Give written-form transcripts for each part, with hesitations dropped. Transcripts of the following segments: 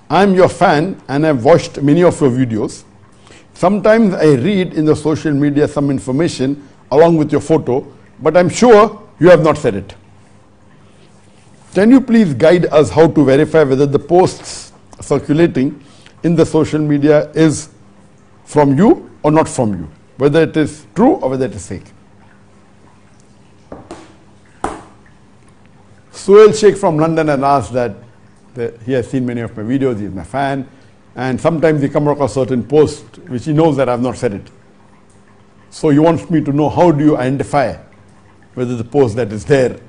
I'm your fan and I've watched many of your videos. Sometimes I read in the social media some information along with your photo, but I'm sure you have not said it. Can you please guide us how to verify whether the posts circulating in the social media is from you or not from you, whether it is true or whether it is fake? Suhail Sheikh from London had asked that he has seen many of my videos, he is my fan, and sometimes he comes across certain posts which he knows that I have not said it. So he wants me to know, how do you identify whether the post that is there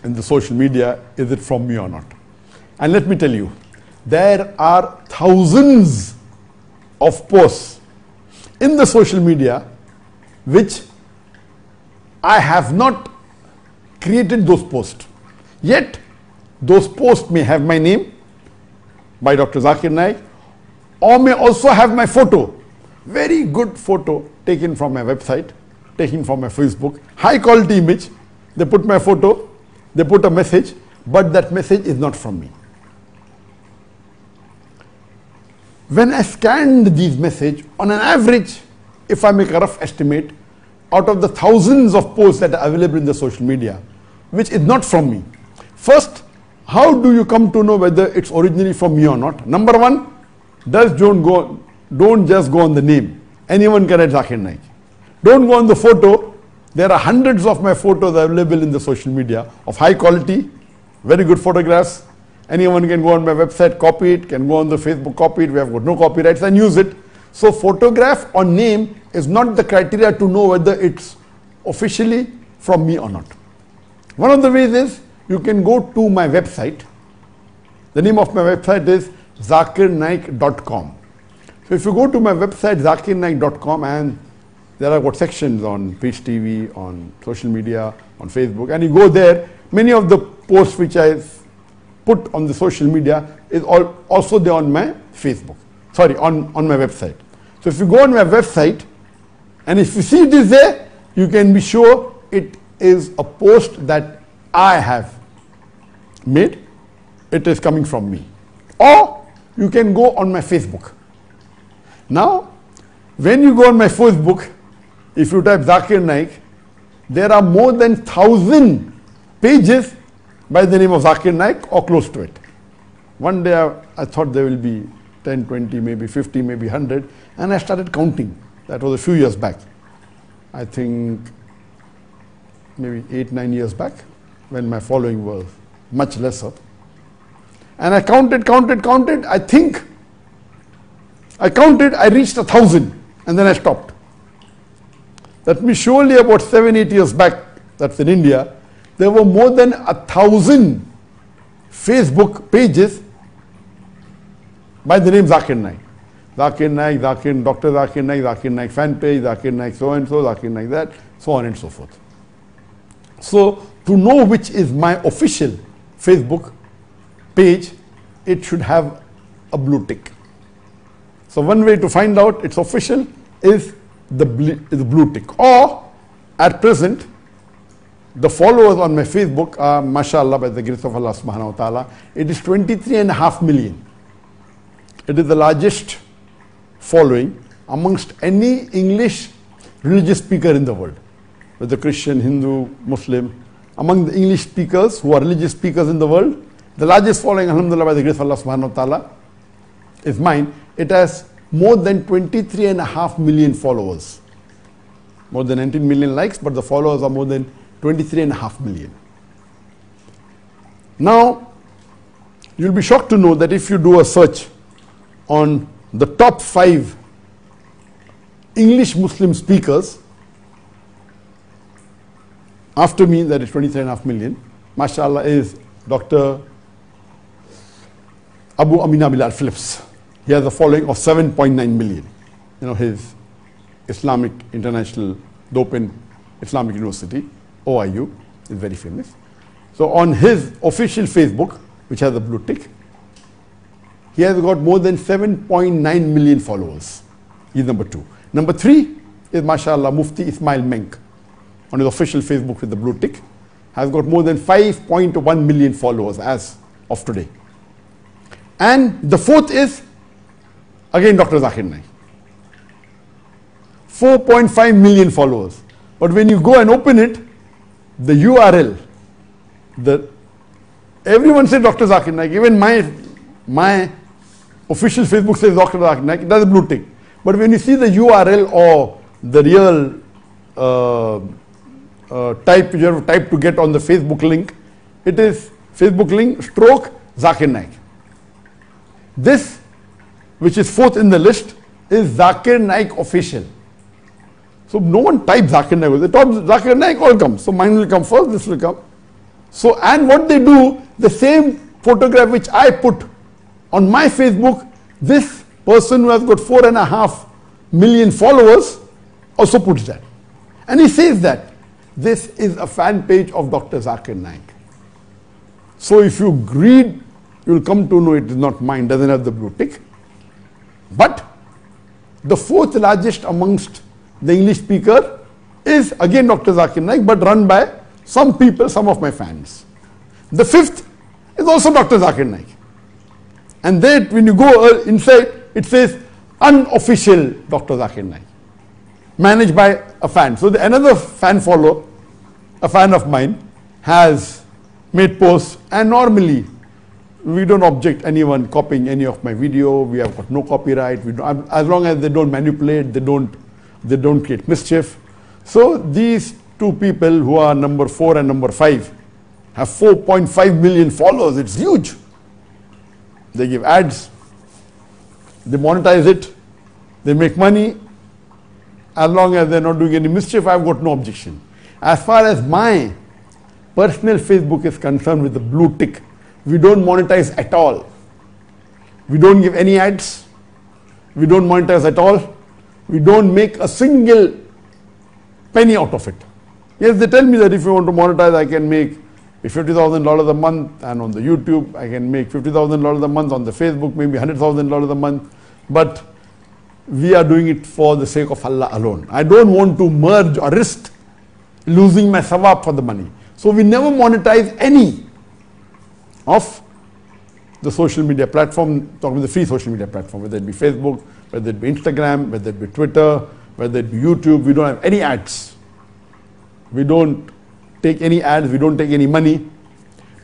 in the social media, is it from me or not? And let me tell you, there are thousands of posts in the social media which I have not created those posts. Yet, those posts may have my name by Dr. Zakir Naik, or may also have my photo, very good photo taken from my website, taken from my Facebook, high quality image. They put my photo, they put a message, but that message is not from me. When I scanned these messages, on an average, if I make a rough estimate, out of the thousands of posts that are available in the social media, which is not from me. First, how do you come to know whether it's originally from me or not? Number one, don't just go on the name. Anyone can write Zakir Naik. Don't go on the photo. There are hundreds of my photos available in the social media of high quality, very good photographs. Anyone can go on my website, copy it, can go on the Facebook, copy it. We have got no copyrights and use it. So photograph or name is not the criteria to know whether it's officially from me or not. One of the ways is you can go to my website. The name of my website is zakirnaik.com. So if you go to my website zakirnaik.com, and there are what sections on Peace TV, on social media, on Facebook, and you go there, many of the posts which I put on the social media is also there on my Facebook. Sorry, on my website. So if you go on my website, and if you see it is there, you can be sure it is a post that I have made. It is coming from me. Or you can go on my Facebook. Now, when you go on my Facebook, if you type Zakir Naik, there are more than 1,000 pages by the name of Zakir Naik or close to it. One day I thought there will be 10, 20, maybe 50, maybe 100, and I started counting. That was a few years back. I think maybe 8, 9 years back, when my following was much lesser. And I counted. I reached 1,000, and then I stopped. That means surely about 7, 8 years back, that's in India, there were more than 1,000 Facebook pages by the name Zakir Naik. Zakir Naik, Dr. Zakir Naik, Zakir Naik fan page, Zakir Naik so and so, Zakir Naik that, so on and so forth. So to know which is my official Facebook page, it should have a blue tick. So one way to find out it's official is the blue tick. Or at present, the followers on my Facebook are, mashallah, by the grace of Allah subhanahu wa ta'ala, it is 23.5 million. It is the largest following amongst any English religious speaker in the world, whether Christian, Hindu, Muslim. Among the English speakers who are religious speakers in the world, the largest following, alhamdulillah, by the grace of Allah subhanahu wa ta'ala, is mine. It has more than 23.5 million followers. More than 19 million likes, but the followers are more than 23.5 million. Now, you'll be shocked to know that if you do a search on the top 5 English Muslim speakers, after me, that is 23.5 million, mashallah, is Dr. Abu Amina Bilal Phillips. He has a following of 7.9 million. You know, his Islamic International, the Open Islamic University, OIU, is very famous. So on his official Facebook, which has a blue tick, he has got more than 7.9 million followers. He's number 2. Number 3 is, mashallah, Mufti Ismail Menk. On his official Facebook with the blue tick, has got more than 5.1 million followers as of today. And the fourth is, again, Dr. Zakir Naik. 4.5 million followers. But when you go and open it, the URL, everyone says Dr. Zakir Naik. Even my official Facebook says Dr. Zakir Naik. It has a blue tick. But when you see the URL or the real type you have typed to get on the Facebook link, it is Facebook link stroke Zakir Naik. This, which is fourth in the list, is Zakir Naik official. So no one types Zakir Naik. They type Zakir Naik, all comes. So mine will come first, this will come. So, and what they do, the same photograph which I put on my Facebook, this person who has got 4.5 million followers also puts that. And he says that this is a fan page of Dr. Zakir Naik. So if you read, you will come to know it is not mine, doesn't have the blue tick. But the fourth largest amongst the English speaker is again Dr. Zakir Naik, but run by some people, some of my fans. The fifth is also Dr. Zakir Naik. And then when you go inside, it says unofficial Dr. Zakir Naik, managed by a fan. So another fan follower, a fan of mine, has made posts, and normally we don't object anyone copying any of my video. We have got no copyright. We don't, as long as they don't manipulate, they don't create mischief. So these two people who are number 4 and number 5 have 4.5 million followers. It's huge. They give ads, they monetize it, they make money. As long as they're not doing any mischief, I've got no objection. As far as my personal Facebook is concerned with the blue tick, we don't monetize at all. We don't give any ads. We don't monetize at all. We don't make a single penny out of it. Yes, they tell me that if you want to monetize, I can make $50,000 a month, and on the YouTube, I can make $50,000 a month, on the Facebook, maybe $100,000 a month. But we are doing it for the sake of Allah alone. I don't want to merge or risk losing my sawab for the money. So we never monetize any of the social media platform, talking about the free social media platform, whether it be Facebook, whether it be Instagram, whether it be Twitter, whether it be YouTube. We don't have any ads. We don't take any ads, we don't take any money.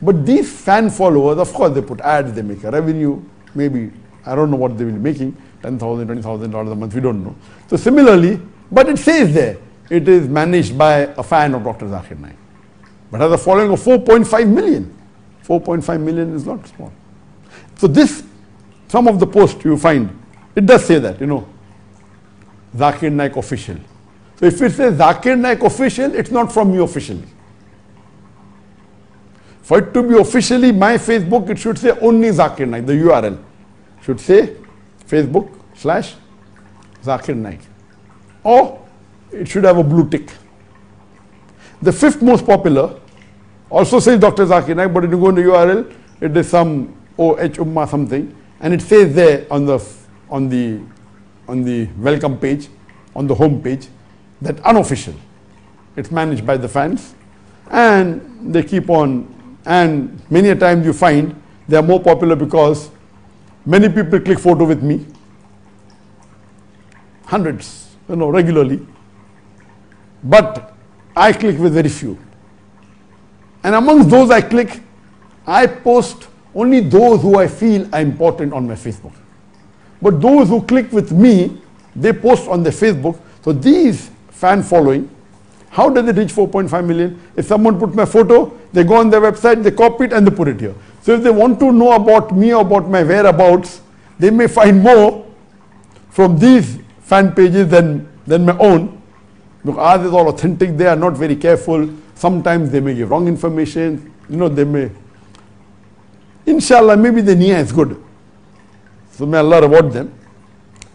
But these fan followers, of course, they put ads, they make a revenue, maybe, I don't know what they will be making, $10,000, $20,000 a month, we don't know. So similarly, but it says there, it is managed by a fan of Dr. Zakir Naik. But has a following of 4.5 million. 4.5 million is not small. So this, some of the posts you find, it does say that, Zakir Naik official. So if it says Zakir Naik official, it's not from me officially. For it to be officially my Facebook, it should say only Zakir Naik, the URL. Should say Facebook/Zakir Naik. Or it should have a blue tick. The fifth most popular also says Dr. Zakir Naik, but if you go in the URL, it is some OH Umma something, and it says there on the welcome page, on the home page, that unofficial. It's managed by the fans, and they keep on. And many a times you find they are more popular because many people click photo with me, hundreds, regularly. But I click with very few. And amongst those I click, I post only those who I feel are important on my Facebook. But those who click with me, they post on their Facebook. So these fan following, how does it reach 4.5 million? If someone put my photo, they go on their website, they copy it and they put it here. So if they want to know about me or about my whereabouts, they may find more from these fan pages than my own. Because ours is all authentic, they are not very careful. Sometimes they may give wrong information, they may. Inshallah, maybe the niyyah is good. So may Allah reward them.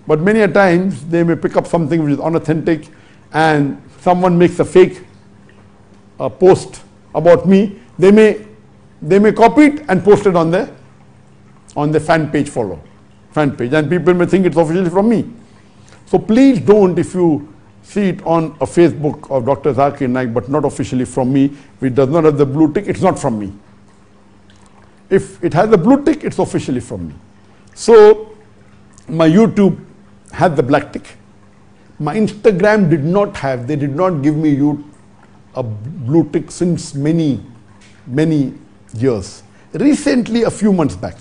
But many a times they may pick up something which is unauthentic, and someone makes a fake post about me. They may copy it and post it on the fan page fan page, and people may think it's officially from me. So please don't, if you see it on a Facebook of Dr. Zakir Naik, but not officially from me, if it does not have the blue tick, it's not from me. If it has the blue tick, it's officially from me. So my YouTube had the black tick. My Instagram did not have, they did not give me a blue tick since many years. Recently, a few months back,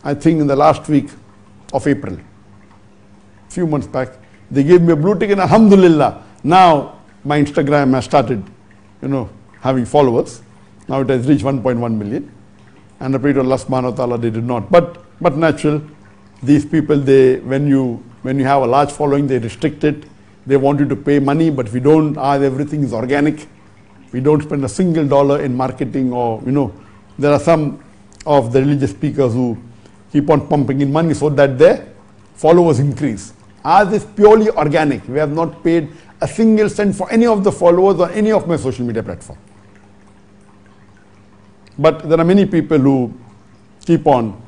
I think in the last week of April, few months back, they gave me a blue tick, and alhamdulillah, now my Instagram has started, having followers. Now it has reached 1.1 million. And I pray to Allah subhanahu wa ta'ala, they did not. But natural, these people, when you have a large following, they restrict it. They want you to pay money, but we don't, everything is organic. We don't spend a single dollar in marketing, or, there are some of the religious speakers who keep on pumping in money so that their followers increase. Ours is purely organic. We have not paid a single cent for any of the followers on any of my social media platform. But there are many people who keep on,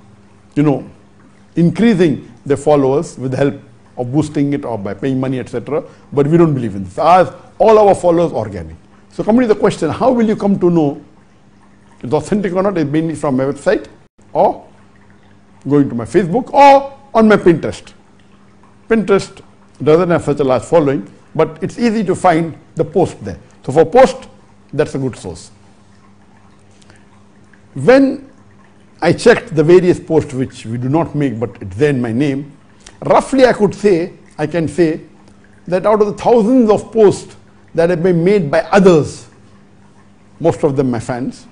increasing their followers with the help of boosting it or by paying money, etc. But we don't believe in this. Ours, all our followers organic. So coming to the question, how will you come to know it's authentic or not? It's mainly from my website, or going to my Facebook, or on my Pinterest. Pinterest doesn't have such a large following, but it's easy to find the post there. So for post, that's a good source. When I checked the various posts which we do not make, but it's there in my name, roughly I can say that out of the thousands of posts that have been made by others, most of them my fans,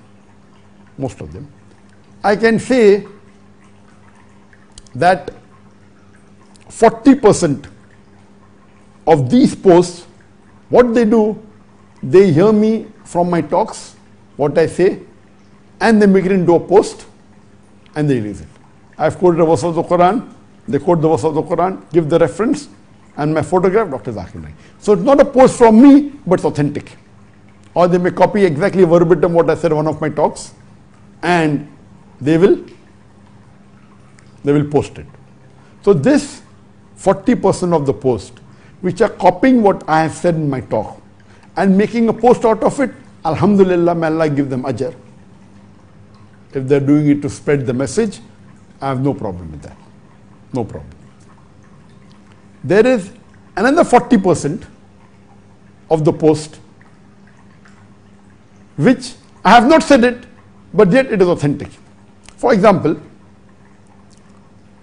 most of them, I can say that 40% of these posts, what they do, they hear me from my talks, what I say, and they make it into a post and they release it. I've quoted a verse of the Quran, they quote the verse of the Quran, give the reference, and my photograph, Dr. Zakir Naik. So it's not a post from me, but it's authentic. Or they may copy exactly verbatim what I said in one of my talks, and they will post it. So this 40% of the post, which are copying what I have said in my talk and making a post out of it, alhamdulillah, may Allah give them ajr. If they're doing it to spread the message, I have no problem with that. No problem. There is another 40% of the post which I have not said it, but yet it is authentic. For example,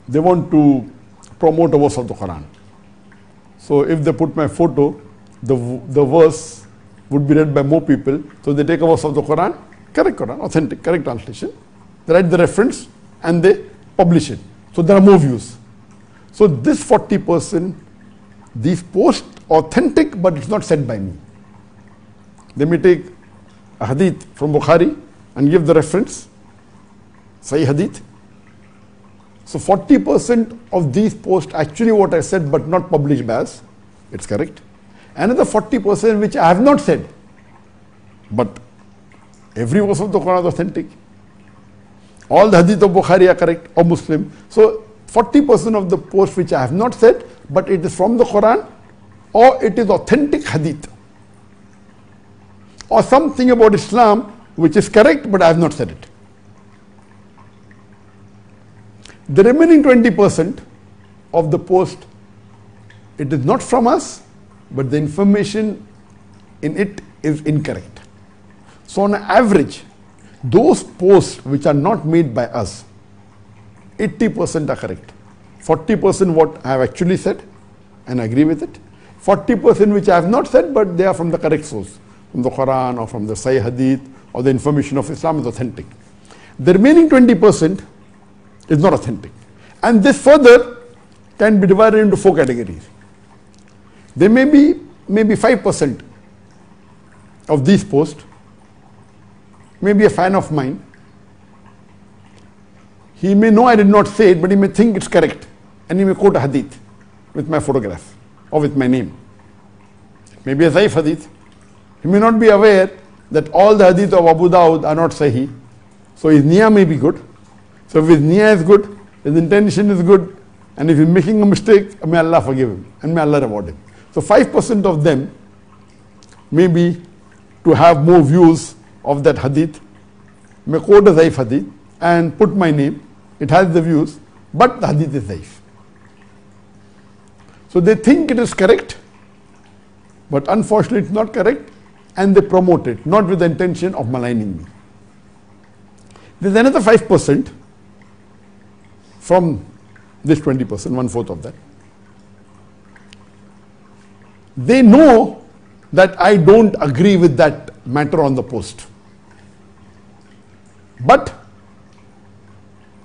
they want to promote a verse of the Quran. So if they put my photo, the verse would be read by more people. So they take a verse of the Quran, correct Quran, authentic, correct translation. They write the reference and they publish it. So there are more views. So this 40%, these posts authentic, but it's not said by me. They may take a hadith from Bukhari and give the reference, Sahih hadith. So 40% of these posts actually what I said but not published by us, it's correct. Another 40% which I have not said, but every verse of the Quran is authentic. All the hadith of Bukhari are correct, or Muslim. So 40% of the posts which I have not said, but it is from the Quran, or it is authentic hadith, or something about Islam which is correct, but I have not said it. The remaining 20% of the post, it is not from us, but the information in it is incorrect. So on average, those posts which are not made by us, 80% are correct. 40% what I have actually said, and I agree with it. 40% which I have not said, but they are from the correct source, from the Quran or from the Sahih Hadith, or the information of Islam is authentic. The remaining 20% is not authentic. And this further can be divided into 4 categories. There may be maybe 5% of these posts, maybe a fan of mine. He may know I did not say it, but he may think it's correct. And he may quote a hadith with my photograph or with my name. Maybe a Zaif hadith. He may not be aware that all the hadith of Abu Dawud are not Sahih. So his niyyah may be good. So if his niyyah is good, his intention is good, and if he's making a mistake, may Allah forgive him and may Allah reward him. So 5% of them may be to have more views of that hadith, may quote a Zaif hadith and put my name. It has the views, but the hadith is daif. So they think it is correct, but unfortunately it's not correct, and they promote it, not with the intention of maligning me. There's another 5% from this 20%, 1/4 of that. They know that I don't agree with that matter on the post, but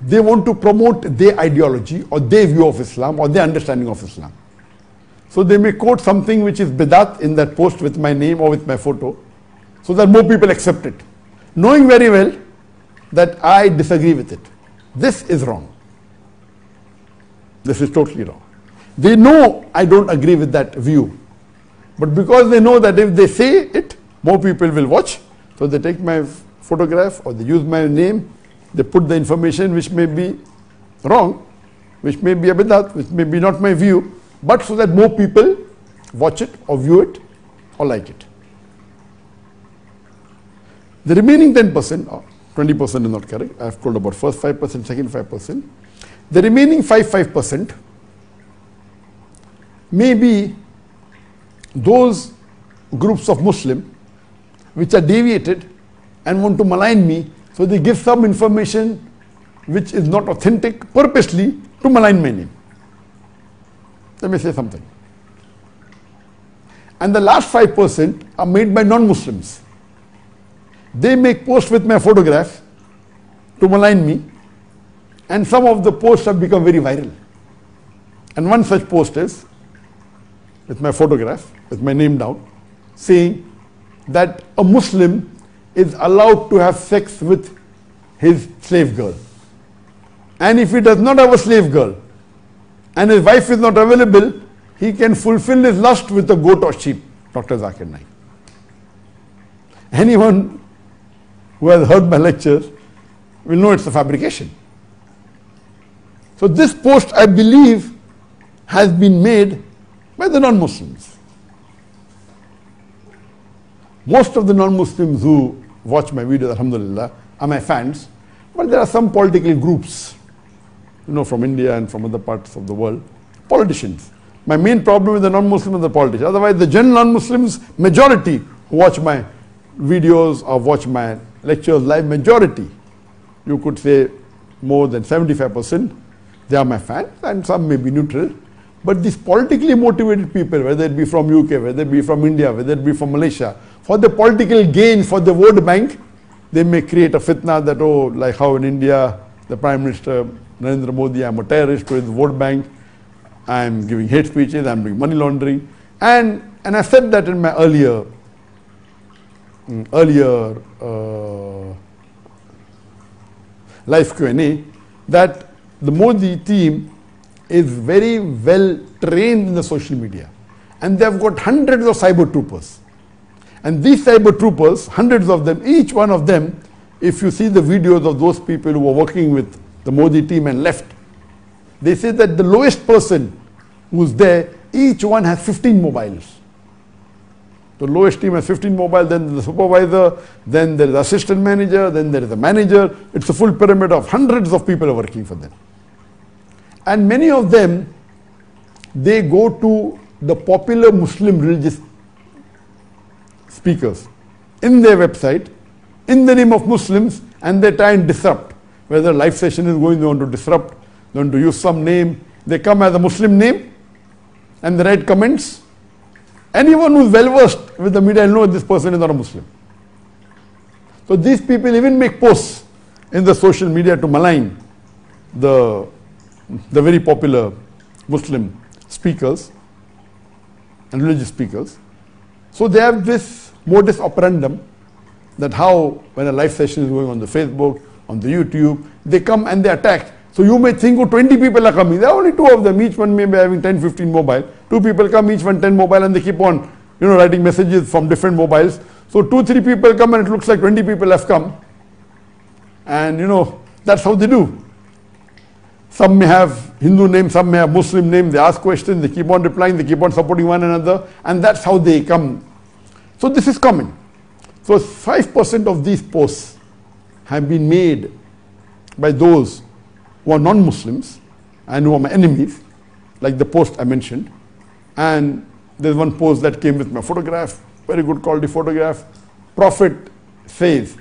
they want to promote their ideology or their view of Islam or their understanding of Islam. So they may quote something which is bidat in that post with my name or with my photo, so that more people accept it, knowing very well that I disagree with it. This is wrong. This is totally wrong. They know I don't agree with that view, but because they know that if they say it, more people will watch, so they take my photograph or they use my name, they put the information which may be wrong, which may be a bidat, which may be not my view, but so that more people watch it or view it or like it. The remaining 10%, or 20% is not correct, I have told about first 5%, second 5%. The remaining 5% may be those groups of Muslim which are deviated and want to malign me, so they give some information which is not authentic purposely to malign my name. Let me say something. And the last 5% are made by non-Muslims. They make posts with my photograph to malign me, and some of the posts have become very viral. And one such post is with my photograph, with my name down, saying that a Muslim is allowed to have sex with his slave girl. And if he does not have a slave girl and his wife is not available, he can fulfill his lust with a goat or sheep. Dr. Zakir Naik. Anyone who has heard my lectures will know it's a fabrication. So this post, I believe, has been made by the non-Muslims. Most of the non-Muslims who watch my videos, alhamdulillah, are my fans, but there are some political groups, from India and from other parts of the world, politicians. My main problem with the non-Muslims are the politicians. Otherwise, the general non-Muslims, majority who watch my videos or watch my lectures live, majority, you could say more than 75%, they are my fans, and some may be neutral. But these politically motivated people, whether it be from UK, whether it be from India, whether it be from Malaysia, for the political gain, for the vote bank, they may create a fitna that, like how in India, the Prime Minister Narendra Modi, I'm a terrorist to his vote bank, I'm giving hate speeches, I'm doing money laundering. And I said that in my earlier live Q&A, that the Modi team is very well trained in the social media, and they have got hundreds of cyber troopers. And these cyber troopers, hundreds of them, each one of them, if you see the videos of those people who were working with the Modi team and left, they say that the lowest person who's there, each one has 15 mobiles. The lowest team has 15 mobiles, then the supervisor, then there is the assistant manager, then there is the manager. It's a full pyramid of hundreds of people are working for them. And many of them, they go to the popular Muslim religious speakers in their website, in the name of Muslims, and they try and disrupt. Whether a live session is going, they want to disrupt, they want to use some name. They come as a Muslim name and they write comments. Anyone who is well versed with the media will know this person is not a Muslim. So these people even make posts in the social media to malign the very popular Muslim speakers and religious speakers. So they have this modus operandum that how when a live session is going on the Facebook, on the YouTube, they come and they attack. So you may think, 20 people are coming. There are only 2 of them. Each one may be having 10, 15 mobile. 2 people come, each one 10 mobile, and they keep on, writing messages from different mobiles. So 2, 3 people come and it looks like 20 people have come. And that's how they do. Some may have Hindu name, some may have Muslim name. They ask questions, they keep on replying, they keep on supporting one another, and that's how they come. So this is common. So 5% of these posts have been made by those who are non-Muslims, and who are my enemies, like the post I mentioned. And there's one post that came with my photograph, very good quality photograph. Prophet says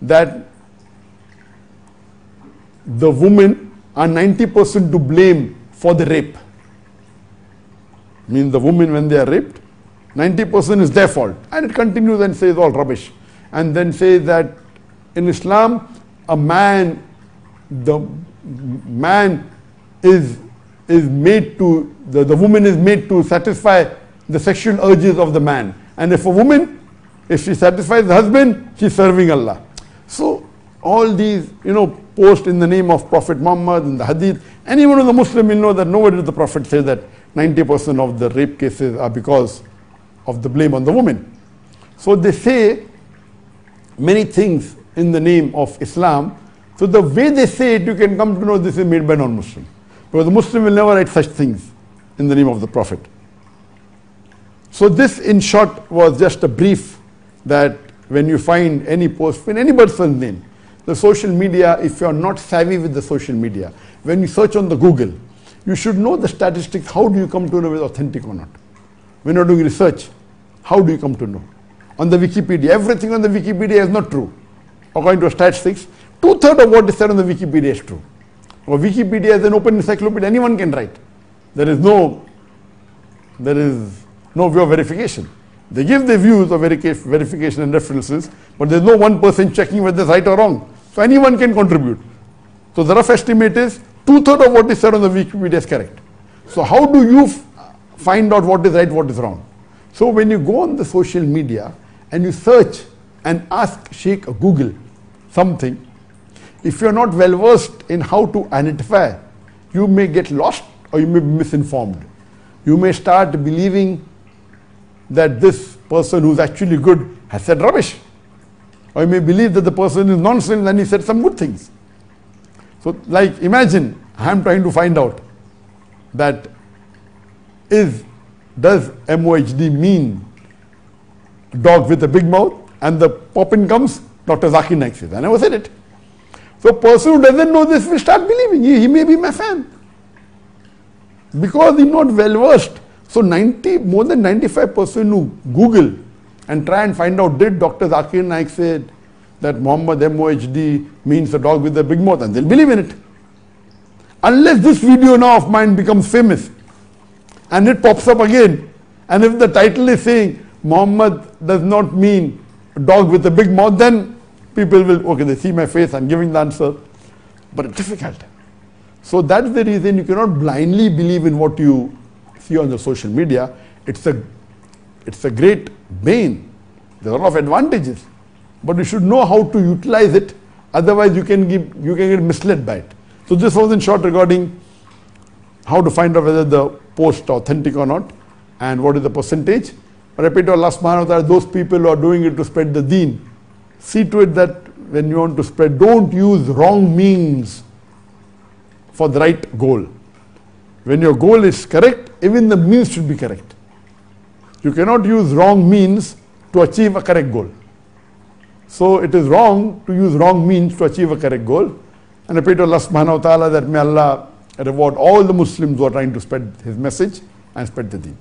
that the women are 90% to blame for the rape. Means the women, when they are raped, 90% is their fault. And it continues and says all rubbish. And then says that in Islam, the man is made to, the woman is made to satisfy the sexual urges of the man. And if a woman, if she satisfies the husband, she's serving Allah. So all these, posts in the name of Prophet Muhammad and the hadith, anyone who's a Muslim will know that nowhere did the Prophet say that 90% of the rape cases are because of the blame on the woman. So they say many things in the name of Islam. So the way they say it, you can come to know this is made by non-Muslim. Because the Muslim will never write such things in the name of the Prophet. So this, in short, was just a brief that when you find any post in any person's name, the social media, if you are not savvy with the social media, when you search on the Google, you should know the statistics. How do you come to know whether it's authentic or not? When you're doing research, how do you come to know? On the Wikipedia, everything on the Wikipedia is not true. According to statistics, 2/3 of what is said on the Wikipedia is true. Or Wikipedia is an open encyclopedia, anyone can write. There is no way of verification. They give their views of verification and references, but there's no one person checking whether it's right or wrong. So anyone can contribute. So the rough estimate is 2/3 of what is said on the Wikipedia is correct. So how do you find out what is right, what is wrong? So when you go on the social media and you search and ask Sheikh Google something, if you're not well versed in how to identify, you may get lost or you may be misinformed. You may start believing that this person who's actually good has said rubbish. Or you may believe that the person is nonsense and he said some good things. So like imagine, I'm trying to find out that does MOHD mean dog with a big mouth? And the pop-in comes, Dr. Zakir Naik says. I never said it. So a person who doesn't know this will start believing. He may be my fan. Because he's not well versed. So more than 95% who Google and try and find out, did Dr. Zakir Naik say that Muhammad MOHD means a dog with a big mouth, and they'll believe in it. Unless this video now of mine becomes famous and it pops up again, and if the title is saying Muhammad does not mean a dog with a big mouth, then people will, okay, they see my face, I'm giving the answer, but it's difficult. So that's the reason you cannot blindly believe in what you see on the social media. It's a great bane. There are a lot of advantages, but you should know how to utilize it. Otherwise, you can get misled by it. So this was in short regarding how to find out whether the post is authentic or not, and what is the percentage. But I pray to Allah subhanahu wa ta'ala, those people who are doing it to spread the deen, see to it that when you want to spread, don't use wrong means for the right goal. When your goal is correct, even the means should be correct. You cannot use wrong means to achieve a correct goal. So it is wrong to use wrong means to achieve a correct goal. And I pray to Allah subhanahu wa ta'ala that may Allah reward all the Muslims who are trying to spread His message and spread the deen.